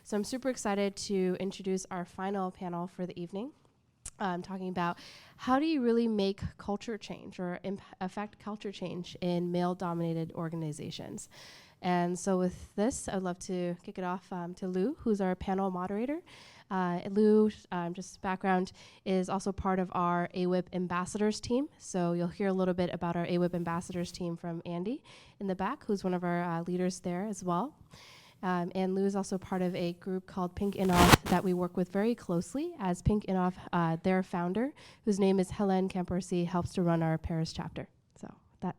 So I'm super excited to introduce our final panel for the evening. Talking about how do you really make culture change or affect culture change in male-dominated organizations. And so with this, I'd love to kick it off to Lowe, who's our panel moderator. Lowe, just background, is also part of our AWIP ambassadors team. So you'll hear a little bit about our AWIP ambassadors team from Andy in the back, who's one of our leaders there as well. And Lowe is also part of a group called Pink Inoff that we work with very closely, as Pink Inoff, their founder, whose name is Helen Camporsi, helps to run our Paris chapter. So that.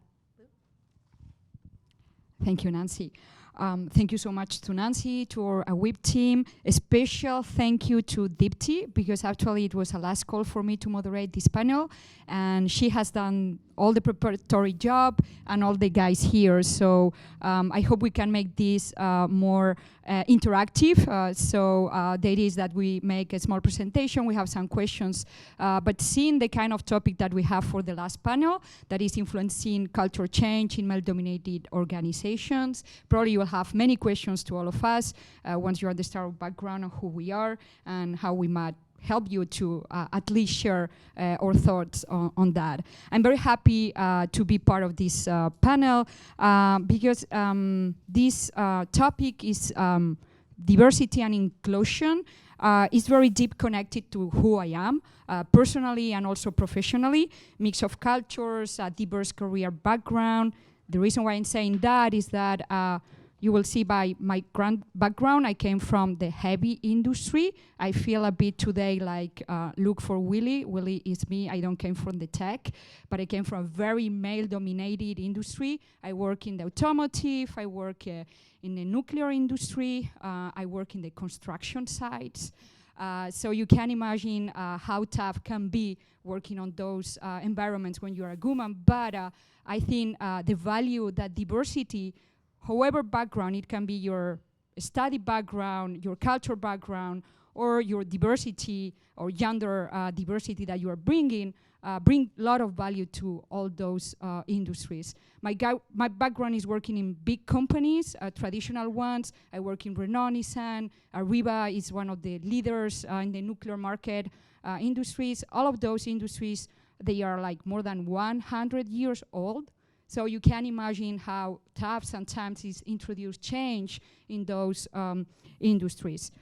Thank you, Nancy. Thank you so much to Nancy, to our AWIP team. A special thank you to Deepti, because actually it was a last call for me to moderate this panel, and she has done all the preparatory job and all the guys here. So I hope we can make this more interactive. The idea is that we make a small presentation, we have some questions, but seeing the kind of topic that we have for the last panel, that is influencing culture change in male-dominated organizations, probably you will have many questions to all of us once you understand our background and who we are and how we might help you to at least share our thoughts on that. I'm very happy to be part of this panel because this topic is diversity and inclusion. Is very deep connected to who I am, personally and also professionally. Mix of cultures, diverse career background. The reason why I'm saying that is that you will see by my background, I came from the heavy industry. I feel a bit today like look for Willie. Willie is me. I don't came from the tech, but I came from a very male-dominated industry. I work in the automotive. I work in the nuclear industry. I work in the construction sites. So you can imagine how tough can be working on those environments when you are a woman. But I think the value that diversity, however background, it can be your study background, your culture background, or your diversity or gender diversity that you are bring a lot of value to all those industries. My background is working in big companies, traditional ones. I work in Renault, Nissan. Arriva is one of the leaders in the nuclear market industries. All of those industries, they are like more than 100 years old. So you can imagine how tough sometimes is introduce change in those industries.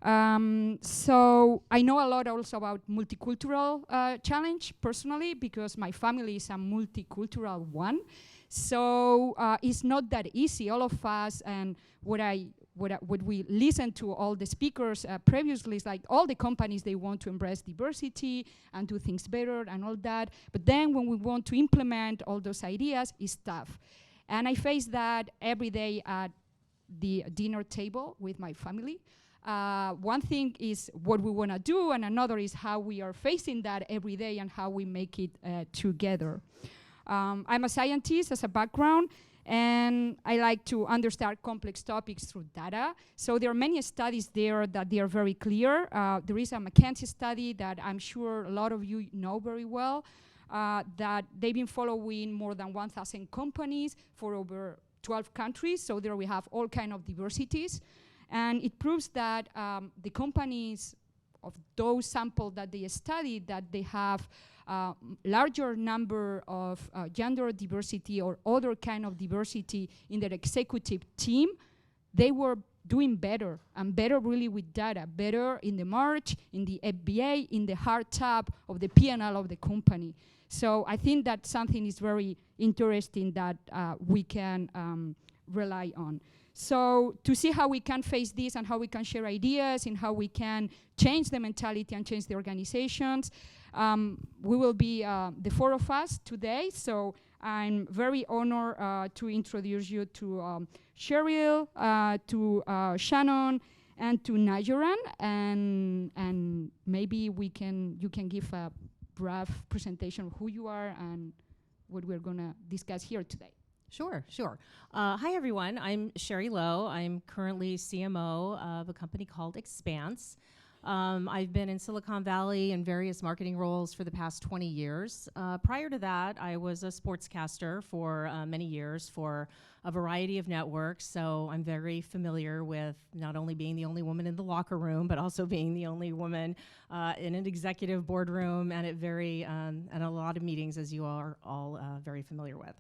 So I know a lot also about multicultural challenge personally, because my family is a multicultural one. So it's not that easy. All of us, and what we listen to all the speakers previously is like all the companies, they want to embrace diversity and do things better and all that. But then when we want to implement all those ideas, it's tough. And I face that every day at the dinner table with my family. One thing is what we want to do, and another is how we are facing that every day and how we make it together. I'm a scientist as a background, and I like to understand complex topics through data. So there are many studies there that they are very clear. There is a McKinsey study that I'm sure a lot of you know very well, that they've been following more than 1,000 companies for over 12 countries. So there we have all kind of diversities. And it proves that the companies of those samples that they studied, that they have larger number of gender diversity or other kind of diversity in their executive team, they were doing better, and better really with data, better in the March, in the FBA, in the hard tab of the P&L of the company. So I think that something is very interesting that we can rely on. So to see how we can face this and how we can share ideas and how we can change the mentality and change the organizations, we will be the four of us today. So I'm very honored to introduce you to Cheryl, to Shannon, and to Narayan, and maybe you can give a brief presentation of who you are and what we're gonna discuss here today. Sure. Hi, everyone. I'm Sherry Lowe. I'm currently CMO of a company called Expanse. I've been in Silicon Valley in various marketing roles for the past 20 years. Prior to that, I was a sportscaster for many years for a variety of networks, so I'm very familiar with not only being the only woman in the locker room, but also being the only woman in an executive boardroom and at a lot of meetings, as you are all very familiar with.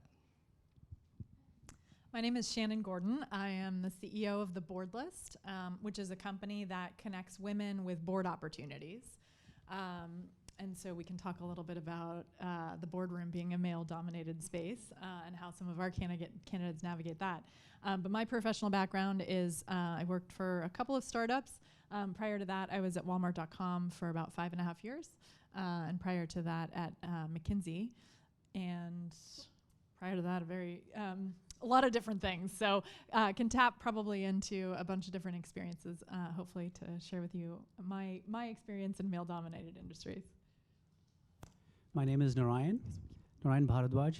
My name is Shannon Gordon. I am the CEO of The Board List, which is a company that connects women with board opportunities. And so we can talk a little bit about the boardroom being a male-dominated space and how some of our candidates navigate that. But my professional background is I worked for a couple of startups. Prior to that, I was at Walmart.com for about 5.5 years. And prior to that, at McKinsey. And prior to that, a lot of different things. So can tap probably into a bunch of different experiences, hopefully to share with you my experience in male-dominated industries. My name is Narayan Bharadwaj.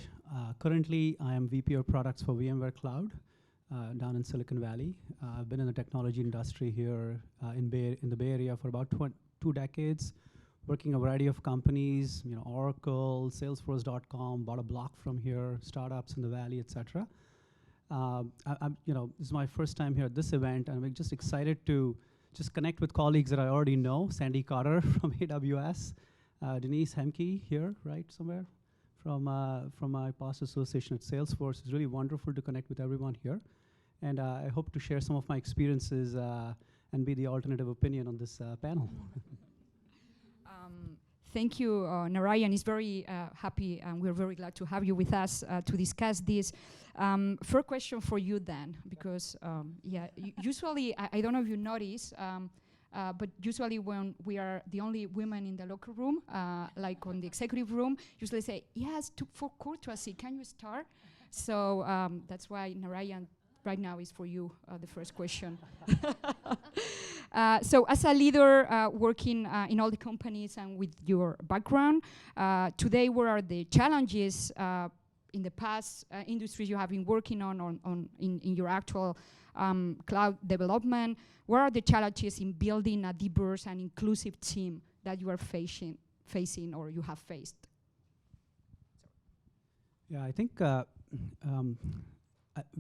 Currently, I am VP of Products for VMware Cloud down in Silicon Valley. I've been in the technology industry here in the Bay Area for about 2 decades, working a variety of companies, Oracle, Salesforce.com, bought a block from here, startups in the Valley, etc. This is my first time here at this event, and I'm just excited to just connect with colleagues that I already know. Sandy Carter from AWS, Denise Hemke here, right, somewhere, from my past association at Salesforce. It's really wonderful to connect with everyone here, and I hope to share some of my experiences and be the alternative opinion on this panel. Thank you, Narayan is very happy, and we're very glad to have you with us to discuss this. First question for you then, because usually, I don't know if you notice, but usually when we are the only women in the locker room, like on the executive room, usually say, yes, for courtesy, can you start? So that's why, Narayan, right now is for you, the first question. So as a leader working in all the companies and with your background, today what are the challenges in the past industries you have been working on in your actual cloud development? What are the challenges in building a diverse and inclusive team that you are facing or you have faced? Yeah, I think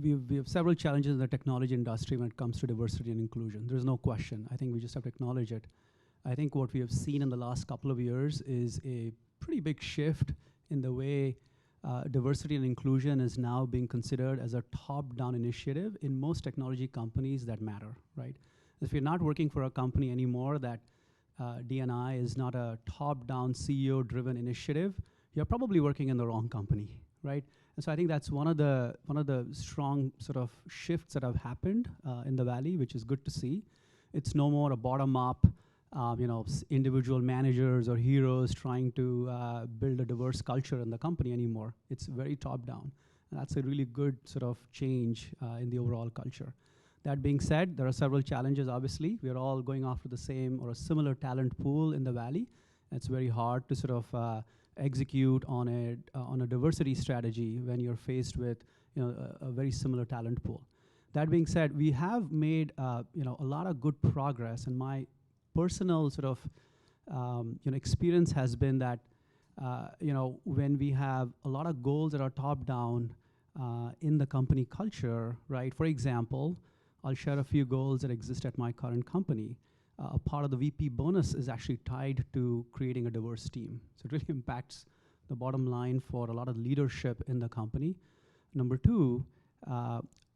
we have several challenges in the technology industry when it comes to diversity and inclusion. There's no question. I think we just have to acknowledge it. I think what we have seen in the last couple of years is a pretty big shift in the way diversity and inclusion is now being considered as a top-down initiative in most technology companies that matter, right? If you're not working for a company anymore that D&I is not a top-down CEO-driven initiative, you're probably working in the wrong company, right? And so I think that's one of the strong sort of shifts that have happened in the Valley, which is good to see. It's no more a bottom-up, individual managers or heroes trying to build a diverse culture in the company anymore. It's very top-down. And that's a really good sort of change in the overall culture. That being said, there are several challenges, obviously. We're all going after the same or a similar talent pool in the Valley. It's very hard to sort of execute on a diversity strategy when you're faced with a very similar talent pool. That being said, we have made a lot of good progress, and my personal sort of experience has been that when we have a lot of goals that are top down in the company culture, right? For example, I'll share a few goals that exist at my current company. A part of the VP bonus is actually tied to creating a diverse team. So it really impacts the bottom line for a lot of leadership in the company. Number two,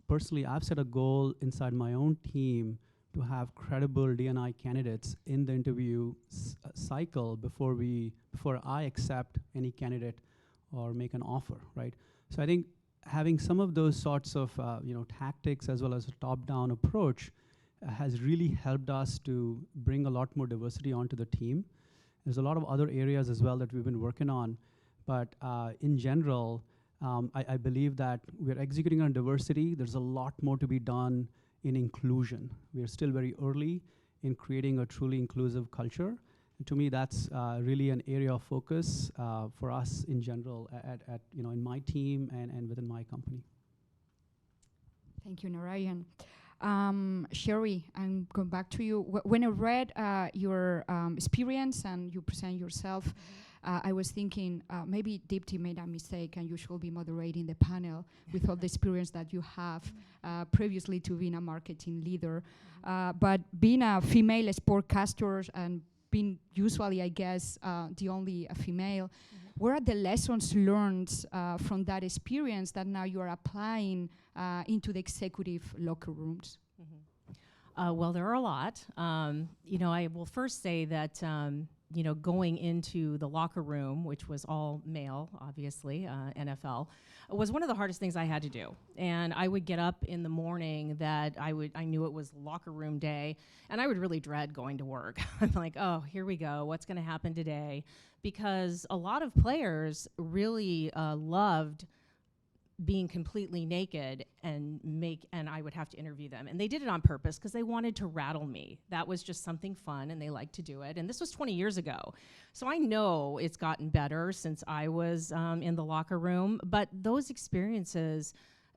personally, I've set a goal inside my own team to have credible D&I candidates in the interview cycle before I accept any candidate or make an offer, right? So I think having some of those sorts of tactics as well as a top-down approach has really helped us to bring a lot more diversity onto the team. There's a lot of other areas as well that we've been working on, but in general, I believe that we're executing on diversity. There's a lot more to be done in inclusion. We are still very early in creating a truly inclusive culture. And to me, that's really an area of focus for us in general in my team and within my company. Thank you, Narayan. Sherry, I'm going back to you. When I read your experience and you present yourself, I was thinking maybe Deepti made a mistake and you should be moderating the panel with all the experience that you have previously to being a marketing leader. But being a female sportcaster and being usually, I guess, the only female, what are the lessons learned from that experience that now you are applying into the executive locker rooms? Well, there are a lot. I will first say that going into the locker room, which was all male, obviously, NFL, was one of the hardest things I had to do. And I would get up in the morning that I knew it was locker room day, and I would really dread going to work. I'm like, oh, here we go. What's going to happen today? Because a lot of players really loved being completely naked and I would have to interview them. And they did it on purpose because they wanted to rattle me. That was just something fun and they liked to do it. And this was 20 years ago. So I know it's gotten better since I was in the locker room, but those experiences,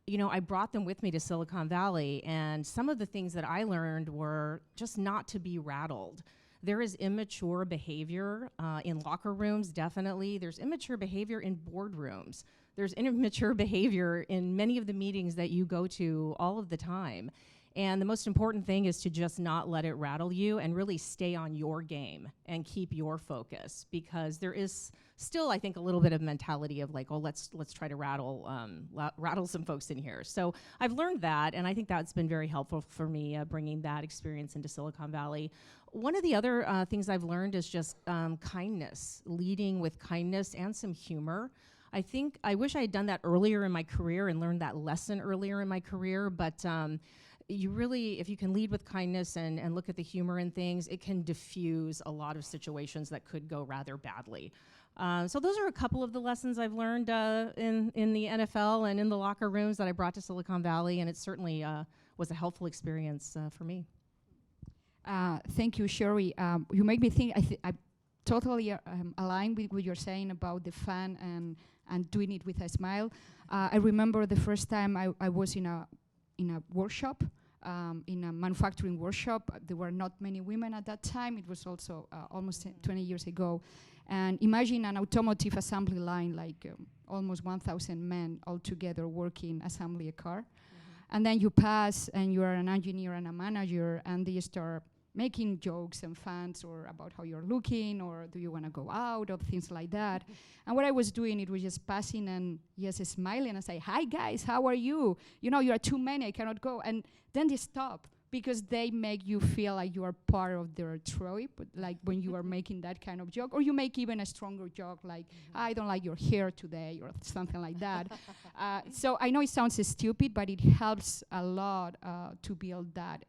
I brought them with me to Silicon Valley, and some of the things that I learned were just not to be rattled. There is immature behavior in locker rooms, definitely. There's immature behavior in boardrooms. There's immature behavior in many of the meetings that you go to all of the time. And the most important thing is to just not let it rattle you and really stay on your game and keep your focus, because there is still, I think, a little bit of mentality of like, oh, let's try to rattle some folks in here. So I've learned that, and I think that's been very helpful for me bringing that experience into Silicon Valley. One of the other things I've learned is just kindness, leading with kindness and some humor. I wish I had done that earlier in my career and learned that lesson earlier in my career, but you really, if you can lead with kindness and look at the humor in things, it can diffuse a lot of situations that could go rather badly. So those are a couple of the lessons I've learned in the NFL and in the locker rooms that I brought to Silicon Valley, and it certainly was a helpful experience for me. Thank you, Sherry. You make me think, I totally align with what you're saying about the fun and doing it with a smile. I remember the first time I was in a workshop, in a manufacturing workshop. There were not many women at that time. It was also almost 20 years ago. And imagine an automotive assembly line, like almost 1,000 men all together working, assembly a car. And then you pass and you are an engineer and a manager, and they start making jokes and fans or about how you're looking, or do you want to go out, or things like that. And what I was doing, it was just passing and just smiling and say, hi guys, how are you? You are too many, I cannot go. And then they stop, because they make you feel like you are part of their tribe, like when you are making that kind of joke, or you make even a stronger joke, like, I don't like your hair today, or something like that. So I know it sounds stupid, but it helps a lot to build that,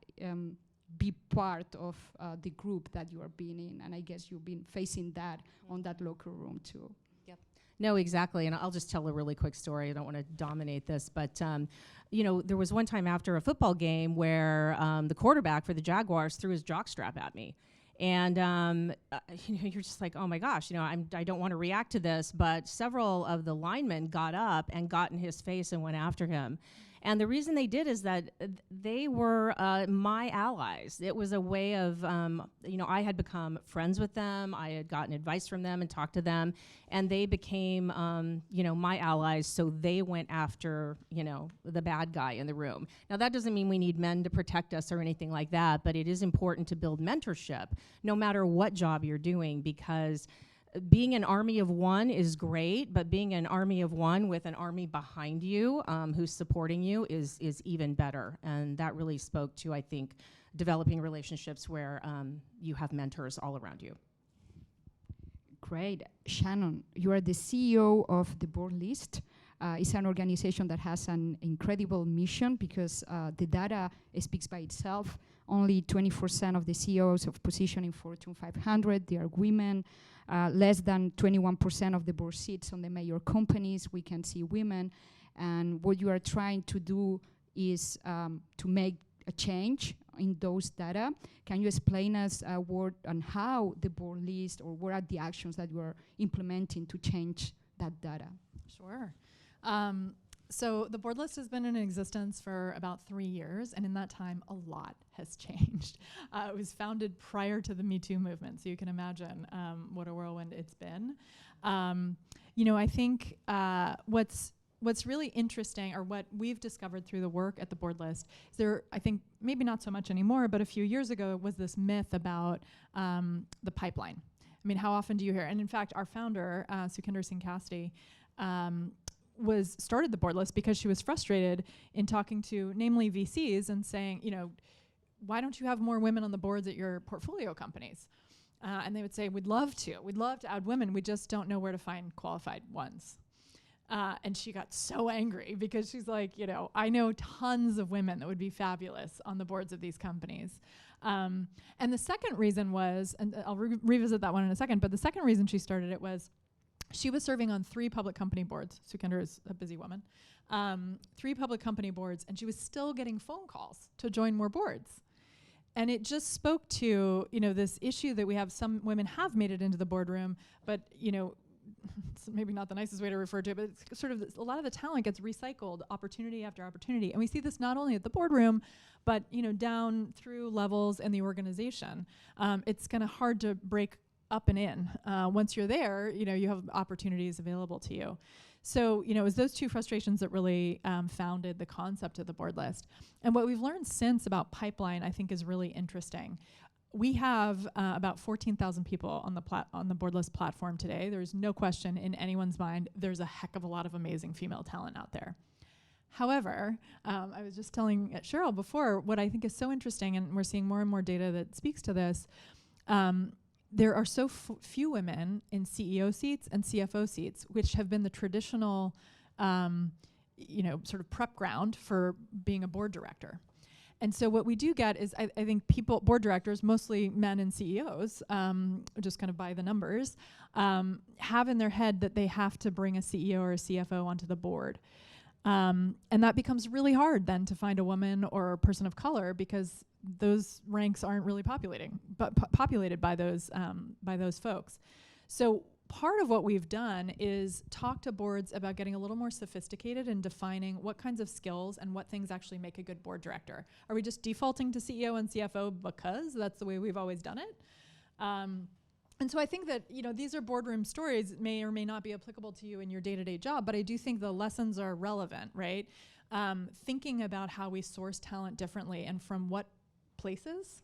be part of the group that you are being in. And I guess you've been facing that on that locker room too. Yep. No, exactly. And I'll just tell a really quick story. I don't want to dominate this, but there was one time after a football game where the quarterback for the Jaguars threw his jockstrap at me. And you're just like, oh my gosh, I don't want to react to this, but several of the linemen got up and got in his face and went after him. And the reason they did is that they were my allies. It was a way of, I had become friends with them. I had gotten advice from them and talked to them. And they became, my allies. So they went after, the bad guy in the room. Now, that doesn't mean we need men to protect us or anything like that. But it is important to build mentorship, no matter what job you're doing, because being an army of one is great, but being an army of one with an army behind you who's supporting you is even better. And that really spoke to, I think, developing relationships where you have mentors all around you. Great. Shannon, you are the CEO of the Board List. It's an organization that has an incredible mission, because the data speaks by itself. Only 24% of the CEOs of position in Fortune 500, they are women. Less than 21% of the board seats on the major companies, we can see women. And what you are trying to do is to make a change in those data. Can you explain us a word on how the Board List, or what are the actions that you are implementing to change that data? Sure. So the board list has been in existence for about 3 years, and in that time, a lot has changed. It was founded prior to the Me Too movement, so you can imagine what a whirlwind it's been. I think what's really interesting, or what we've discovered through the work at the board list, is there, I think, maybe not so much anymore, but a few years ago was this myth about the pipeline. I mean, how often do you hear? And in fact, our founder, Sukhinder Singh Cassidy, started the board list because she was frustrated in talking to, namely VCs, and saying, why don't you have more women on the boards at your portfolio companies? And they would say, we'd love to add women. We just don't know where to find qualified ones. And she got so angry because she's like, I know tons of women that would be fabulous on the boards of these companies. And the second reason was, and I'll revisit that one in a second, but the second reason she started it was she was serving on 3 public company boards. Sukhinder is a busy woman. 3 public company boards, and she was still getting phone calls to join more boards. And it just spoke to, this issue that we have. Some women have made it into the boardroom, but, it's maybe not the nicest way to refer to it, but it's sort of a lot of the talent gets recycled opportunity after opportunity. And we see this not only at the boardroom, but, down through levels in the organization. It's kind of hard to break up and in. Once you're there, you have opportunities available to you. So, it was those 2 frustrations that really founded the concept of the board list. And what we've learned since about pipeline, I think, is really interesting. We have about 14,000 people on the board list platform today. There's no question in anyone's mind, there's a heck of a lot of amazing female talent out there. However, I was just telling Cheryl before, what I think is so interesting, and we're seeing more and more data that speaks to this, there are so few women in CEO seats and CFO seats, which have been the traditional, sort of prep ground for being a board director. And so what we do get is, I think board directors, mostly men and CEOs, just kind of by the numbers, have in their head that they have to bring a CEO or a CFO onto the board. And that becomes really hard then to find a woman or a person of color, because those ranks aren't really populated by those folks. So part of what we've done is talk to boards about getting a little more sophisticated in defining what kinds of skills and what things actually make a good board director. Are we just defaulting to CEO and CFO because that's the way we've always done it? And so I think that, these are boardroom stories, may or may not be applicable to you in your day-to-day job, but I do think the lessons are relevant, right? Thinking about how we source talent differently and from what places,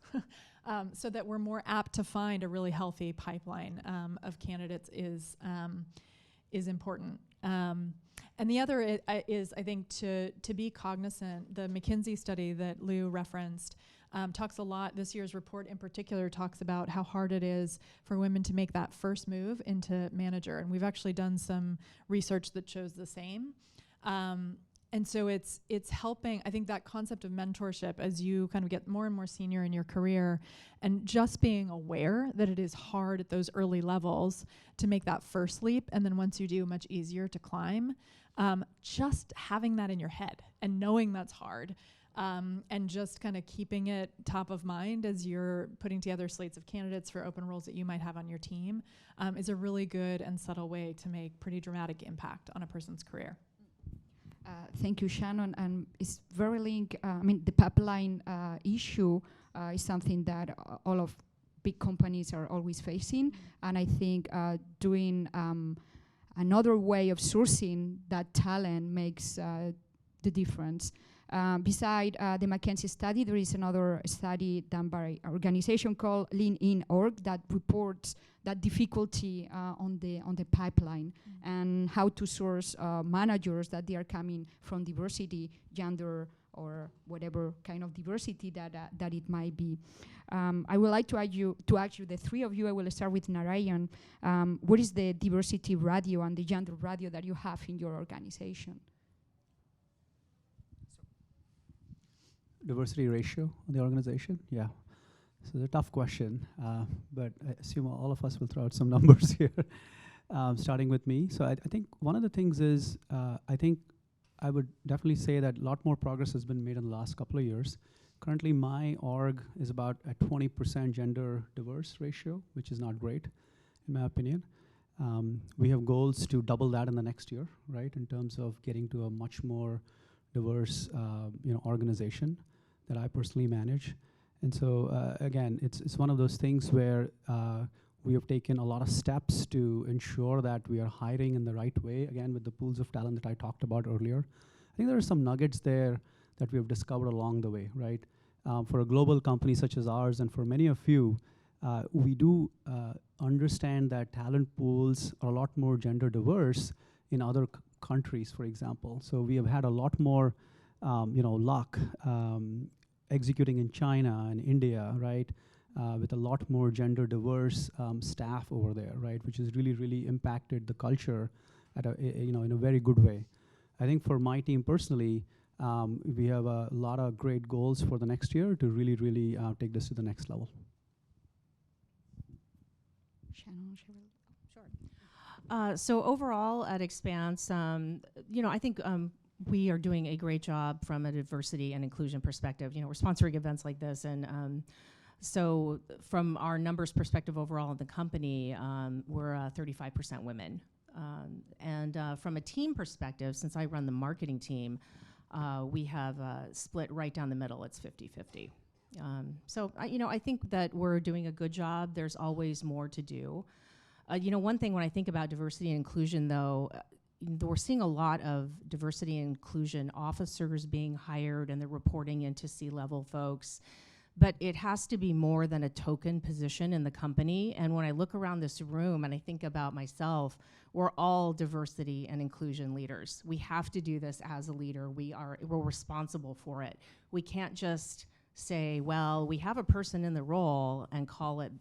so that we're more apt to find a really healthy pipeline of candidates is important. And the other is, I think, to be cognizant. The McKinsey study that Lowe referenced talks a lot. This year's report in particular talks about how hard it is for women to make that first move into manager. And we've actually done some research that shows the same. And so it's helping, I think, that concept of mentorship as you kind of get more and more senior in your career, and just being aware that it is hard at those early levels to make that first leap, and then once you do, much easier to climb. Just having that in your head and knowing that's hard, and just kind of keeping it top of mind as you're putting together slates of candidates for open roles that you might have on your team, is a really good and subtle way to make pretty dramatic impact on a person's career. Thank you, Shannon. And it's very linked. The pipeline issue is something that all of big companies are always facing. And I think doing another way of sourcing that talent makes the difference. Beside the McKinsey study, there is another study done by an organization called Lean In Org that reports that difficulty on the pipeline and how to source managers that they are coming from diversity, gender, or whatever kind of diversity that it might be. I would like to ask you, the 3 of you, I will start with Narayan. What is the diversity radio and the gender radio that you have in your organization? Diversity ratio of the organization? Yeah. So it's a tough question, but I assume all of us will throw out some numbers here, starting with me. So I think one of the things is, I think I would definitely say that a lot more progress has been made in the last couple of years. Currently, my org is about a 20% gender diverse ratio, which is not great, in my opinion. We have goals to double that in the next year, right? In terms of getting to a much more diverse, organization that I personally manage. And so, again, it's one of those things where we have taken a lot of steps to ensure that we are hiring in the right way, again, with the pools of talent that I talked about earlier. I think there are some nuggets there that we have discovered along the way, right? For a global company such as ours, and for many of you, we do understand that talent pools are a lot more gender diverse in other countries, for example. So we have had a lot more, luck executing in China and India, right? With a lot more gender diverse staff over there, right? Which has really, really impacted the culture at in a very good way. I think for my team personally, we have a lot of great goals for the next year to really, really take this to the next level. Shannon, Sure. So overall at Expanse, I think we are doing a great job from a diversity and inclusion perspective. We're sponsoring events like this, and so from our numbers perspective overall in the company, we're 35% women. And from a team perspective, since I run the marketing team, we have split right down the middle. It's 50-50. So I think that we're doing a good job. There's always more to do. One thing when I think about diversity and inclusion, though, we're seeing a lot of diversity and inclusion officers being hired, and they're reporting into C-level folks. But it has to be more than a token position in the company. And when I look around this room and I think about myself, we're all diversity and inclusion leaders. We have to do this as a leader. We're responsible for it. We can't just say, well, we have a person in the role and call it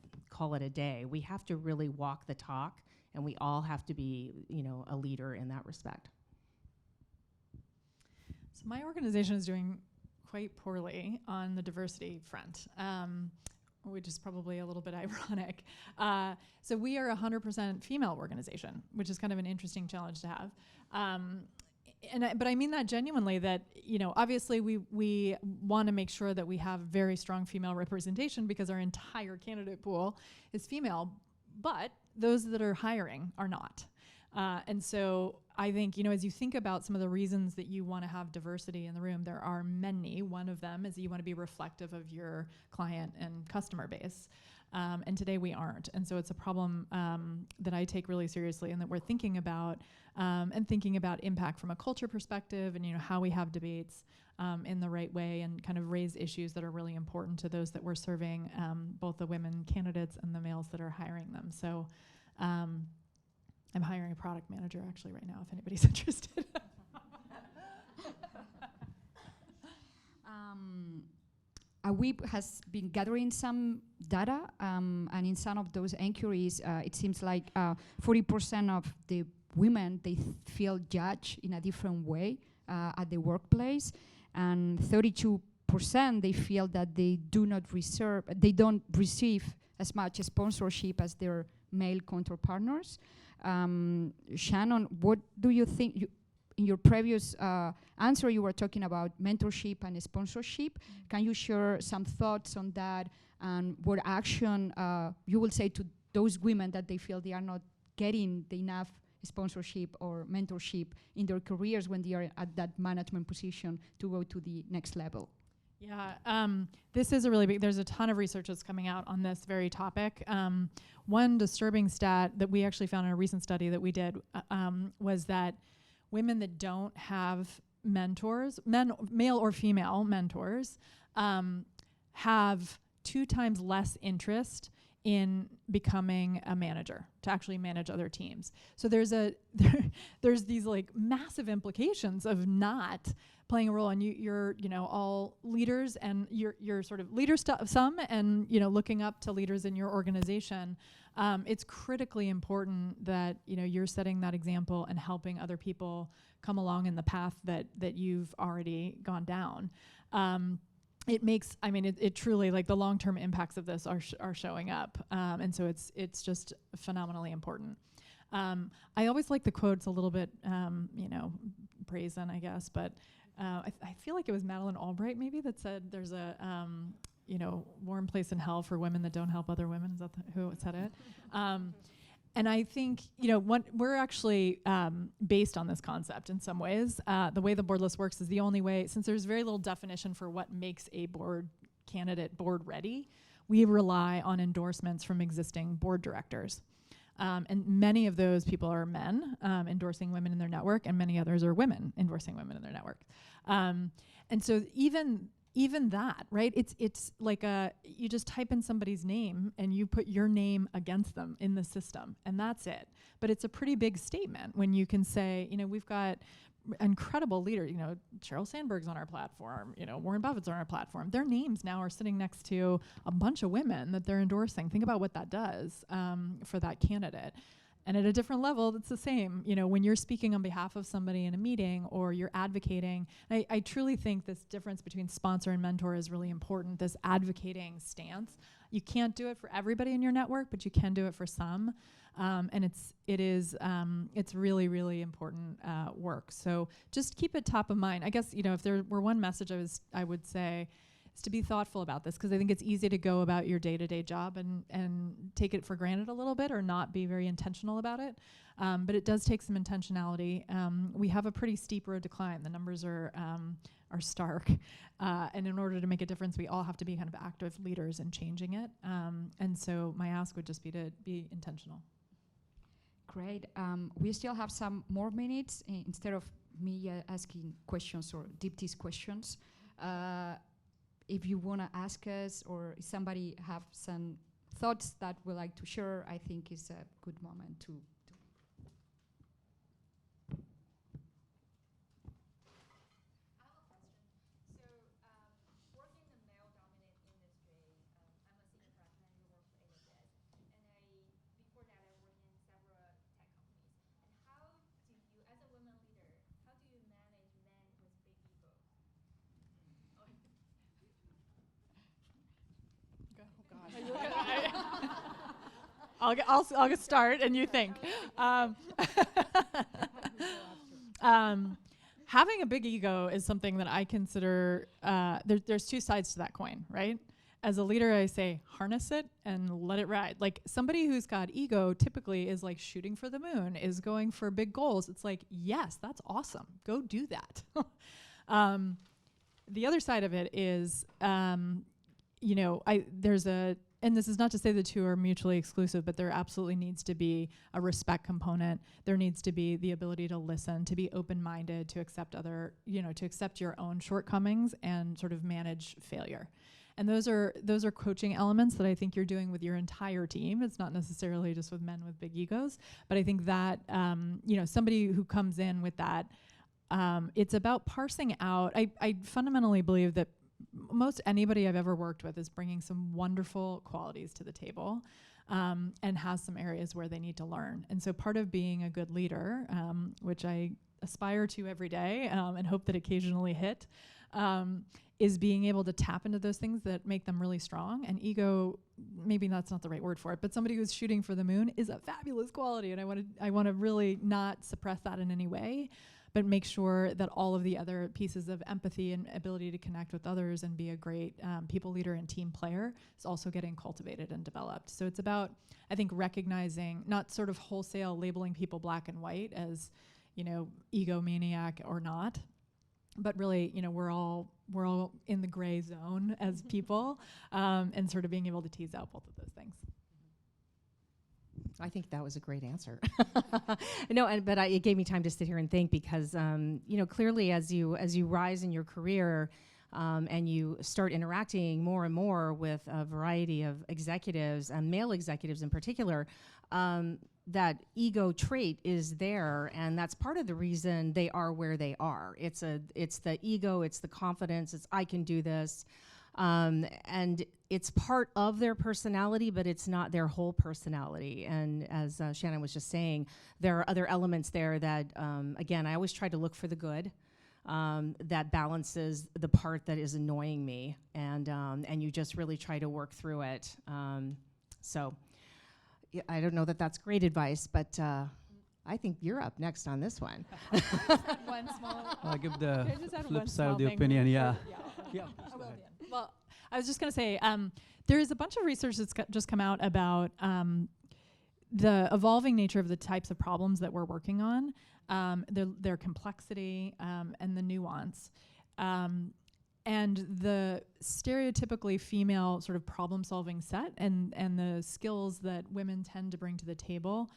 a day. We have to really walk the talk, and we all have to be, a leader in that respect. So my organization is doing quite poorly on the diversity front, which is probably a little bit ironic. So we are a 100% female organization, which is kind of an interesting challenge to have. But I mean that genuinely, that, obviously we want to make sure that we have very strong female representation because our entire candidate pool is female, but those that are hiring are not. And so I think, as you think about some of the reasons that you want to have diversity in the room, there are many. One of them is that you want to be reflective of your client and customer base. And today we aren't. And so it's a problem that I take really seriously, and that we're thinking about impact from a culture perspective, and how we have debates in the right way, and kind of raise issues that are really important to those that we're serving, both the women candidates and the males that are hiring them. So I'm hiring a product manager actually right now, if anybody's interested. WIP has been gathering some data, and in some of those inquiries, it seems like 40% of the women, they feel judged in a different way at the workplace, and 32% they feel that they don't receive as much sponsorship as their male counterpartners. Shannon, what do you think? In your previous answer, you were talking about mentorship and sponsorship. Can you share some thoughts on that, and what action you will say to those women that they feel they are not getting the enough sponsorship or mentorship in their careers when they are at that management position to go to the next level? Yeah, this is a really big, there's a ton of research that's coming out on this very topic. One disturbing stat that we actually found in a recent study that we did was that women that don't have mentors, male or female mentors, have 2 times less interest in becoming a manager, to actually manage other teams. So there's these like massive implications of not playing a role, and you're all leaders, and you're sort of leaders to some, and looking up to leaders in your organization. It's critically important that you're setting that example and helping other people come along in the path that you've already gone down. It makes, it truly, like, the long-term impacts of this are showing up, and so it's just phenomenally important. I always like the quotes a little bit, brazen, I guess, but I feel like it was Madeleine Albright maybe that said there's a warm place in hell for women that don't help other women. Is that who said it? And I think, we're actually based on this concept in some ways. The way the board list works is the only way, since there's very little definition for what makes a board candidate board ready, we rely on endorsements from existing board directors. And many of those people are men endorsing women in their network, and many others are women endorsing women in their network. And so even that, right? It's like you just type in somebody's name and you put your name against them in the system, and that's it. But it's a pretty big statement when you can say, we've got incredible leaders. Sheryl Sandberg's on our platform. Warren Buffett's on our platform. Their names now are sitting next to a bunch of women that they're endorsing. Think about what that does for that candidate. And at a different level, it's the same. When you're speaking on behalf of somebody in a meeting or you're advocating, I truly think this difference between sponsor and mentor is really important, this advocating stance. You can't do it for everybody in your network, but you can do it for some. And it's really, really important work. So just keep it top of mind. I guess, if there were one message I would say, is to be thoughtful about this, because I think it's easy to go about your day-to-day job and take it for granted a little bit or not be very intentional about it. But it does take some intentionality. We have a pretty steep road to climb. The numbers are stark. And in order to make a difference, we all have to be kind of active leaders in changing it. And so my ask would just be to be intentional. Great. We still have some more minutes. Instead of me asking questions or Deepti's questions, if you want to ask us, or if somebody have some thoughts that would like to share, I think is a good moment to. I'll get start, and you think. Having a big ego is something that I consider. There's two sides to that coin, right? As a leader, I say harness it and let it ride. Like, somebody who's got ego typically is like shooting for the moon, is going for big goals. It's like, yes, that's awesome. Go do that. The other side of it is, and this is not to say the two are mutually exclusive, but there absolutely needs to be a respect component. There needs to be the ability to listen, to be open-minded, to accept to accept your own shortcomings and sort of manage failure. And those are coaching elements that I think you're doing with your entire team. It's not necessarily just with men with big egos, but I think that, somebody who comes in with that, it's about parsing out. I fundamentally believe that most anybody I've ever worked with is bringing some wonderful qualities to the table, and has some areas where they need to learn. And so part of being a good leader, which I aspire to every day and hope that occasionally hit, is being able to tap into those things that make them really strong. And ego, maybe that's not the right word for it, but somebody who's shooting for the moon is a fabulous quality. And I want to really not suppress that in any way, but make sure that all of the other pieces of empathy and ability to connect with others and be a great people leader and team player is also getting cultivated and developed. So it's about, I think, recognizing, not sort of wholesale labeling people black and white as, egomaniac or not, but really, we're all in the gray zone as people, and sort of being able to tease out both of those things. I think that was a great answer. But it gave me time to sit here and think, because clearly as you rise in your career, and you start interacting more and more with a variety of executives, and male executives in particular, that ego trait is there, and that's part of the reason they are where they are. It's the ego, it's the confidence, it's I can do this. And it's part of their personality, but it's not their whole personality. And as Shannon was just saying, there are other elements there that, again, I always try to look for the good, that balances the part that is annoying me, and you just really try to work through it. So yeah, I don't know that that's great advice, but I think you're up next on this one. One small. I'll give the Can I just add one flip side small of the thing? opinion. Yeah. Yeah. Well, I was just going to say, there is a bunch of research that's just come out about the evolving nature of the types of problems that we're working on, their complexity and the nuance. And the stereotypically female sort of problem-solving set and the skills that women tend to bring to the table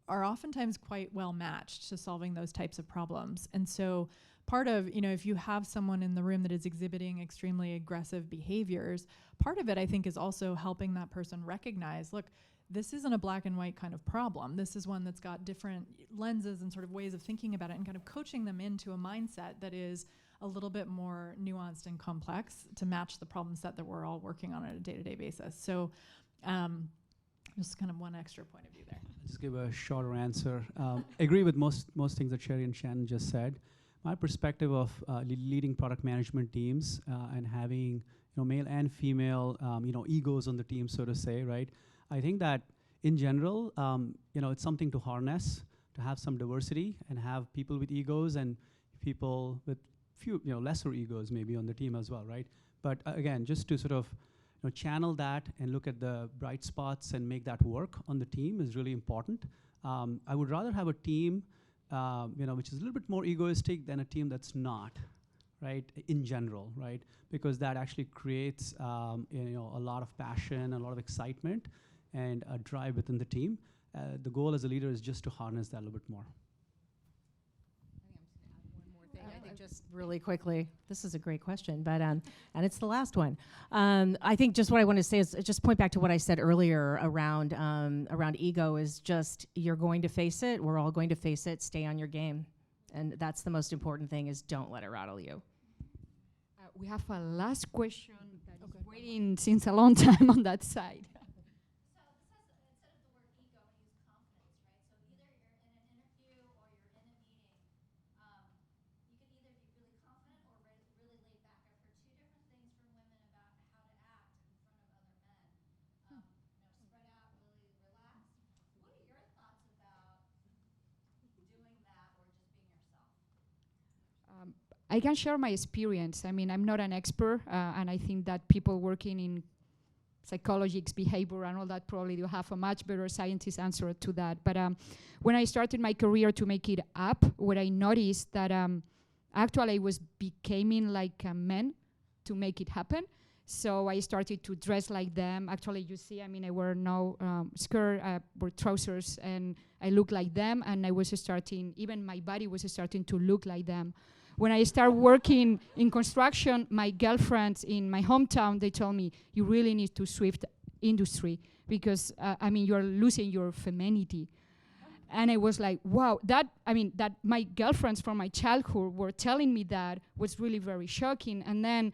are oftentimes quite well matched to solving those types of problems. And so part of, if you have someone in the room that is exhibiting extremely aggressive behaviors, part of it, I think, is also helping that person recognize, look, this isn't a black and white kind of problem. This is one that's got different lenses and sort of ways of thinking about it, and kind of coaching them into a mindset that is a little bit more nuanced and complex to match the problem set that we're all working on a day-to-day basis. So just kind of one extra point of view there. I'll just give a shorter answer. Agree with most things that Sherry and Shannon just said. My perspective of leading product management teams and having male and female egos on the team, so to say, right? I think that in general, it's something to harness, to have some diversity and have people with egos and people with few lesser egos maybe on the team as well, right? But again, just to sort of channel that and look at the bright spots and make that work on the team is really important. I would rather have a team which is a little bit more egoistic than a team that's not, right? In general, right? Because that actually creates a lot of passion, a lot of excitement, and a drive within the team. The goal as a leader is just to harness that a little bit more. I think just really quickly, this is a great question, but and it's the last one. I think just what I want to say is just point back to what I said earlier around ego is just, you're going to face it. We're all going to face it. Stay on your game, and that's the most important thing, is don't let it rattle you. We have a last question that is waiting since a long time on that side. I can share my experience. I mean, I'm not an expert, and I think that people working in psychology, behavior, and all that probably do have a much better scientist answer to that. But when I started my career to make it up, what I noticed that actually I was becoming like a man to make it happen. So I started to dress like them. Actually, you see, I mean, I wear no skirt, or trousers, and I look like them. And I was starting, even my body was starting to look like them. When I started working in construction, my girlfriends in my hometown, they told me, you really need to shift industry because, I mean, you're losing your femininity. And I was like, wow, that my girlfriends from my childhood were telling me that was really very shocking. And then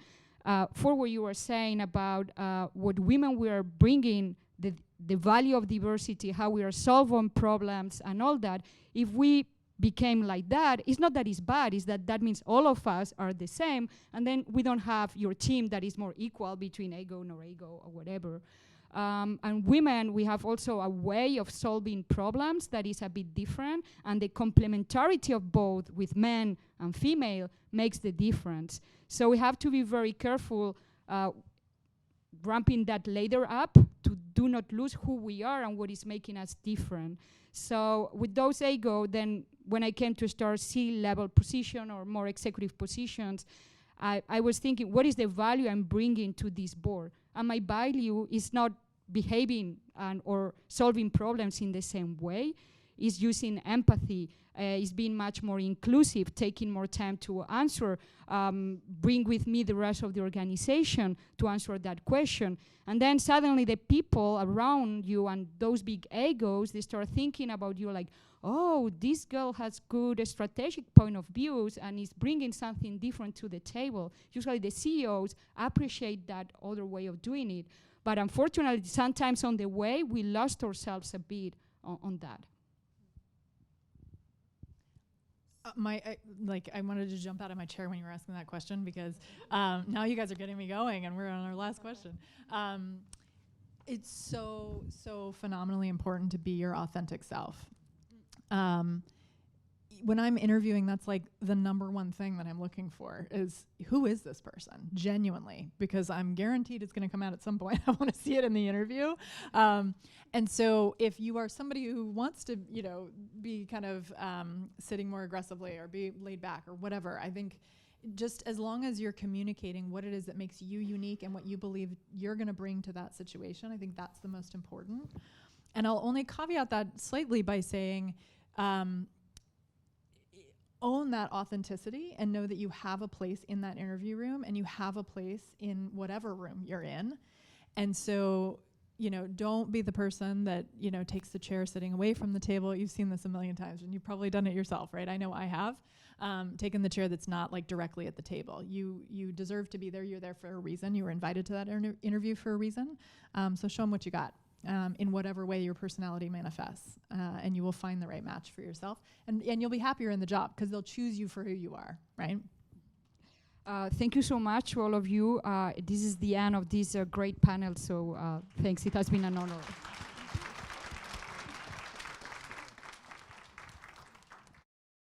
for what you were saying about what women were bringing, the value of diversity, how we are solving problems and all that, if we became like that, it's not that it's bad, it's that means all of us are the same, and then we don't have your team that is more equal between ego, nor ego, or whatever. And women, we have also a way of solving problems that is a bit different, and the complementarity of both with men and female makes the difference. So we have to be very careful ramping that ladder up to do not lose who we are and what is making us different. So with those ego, then when I came to start C-level position or more executive positions, I was thinking, what is the value I'm bringing to this board? And my value is not behaving or solving problems in the same way. It's using empathy. It's being much more inclusive, taking more time to answer, bring with me the rest of the organization to answer that question. And then suddenly the people around you and those big egos, they start thinking about you like, oh, this girl has good strategic point of views and is bringing something different to the table. Usually the CEOs appreciate that other way of doing it. But unfortunately, sometimes on the way, we lost ourselves a bit on that. I wanted to jump out of my chair when you were asking that question because now you guys are getting me going and we're on our last question. It's so phenomenally important to be your authentic self. when I'm interviewing, that's like the number one thing that I'm looking for is, who is this person genuinely? Because I'm guaranteed it's going to come out at some point. I want to see it in the interview. And so if you are somebody who wants to, be kind of sitting more aggressively or be laid back or whatever, I think just as long as you're communicating what it is that makes you unique and what you believe you're going to bring to that situation, I think that's the most important. And I'll only caveat that slightly by saying, own that authenticity and know that you have a place in that interview room and you have a place in whatever room you're in. And so, don't be the person that, takes the chair sitting away from the table. You've seen this a million times and you've probably done it yourself, right? I know I have. Taken the chair that's not like directly at the table. You deserve to be there. You're there for a reason. You were invited to that interview for a reason. So show them what you got. In whatever way your personality manifests, and you will find the right match for yourself, and you'll be happier in the job because they'll choose you for who you are, right? Thank you so much to all of you. This is the end of this great panel, so thanks. It has been an honor.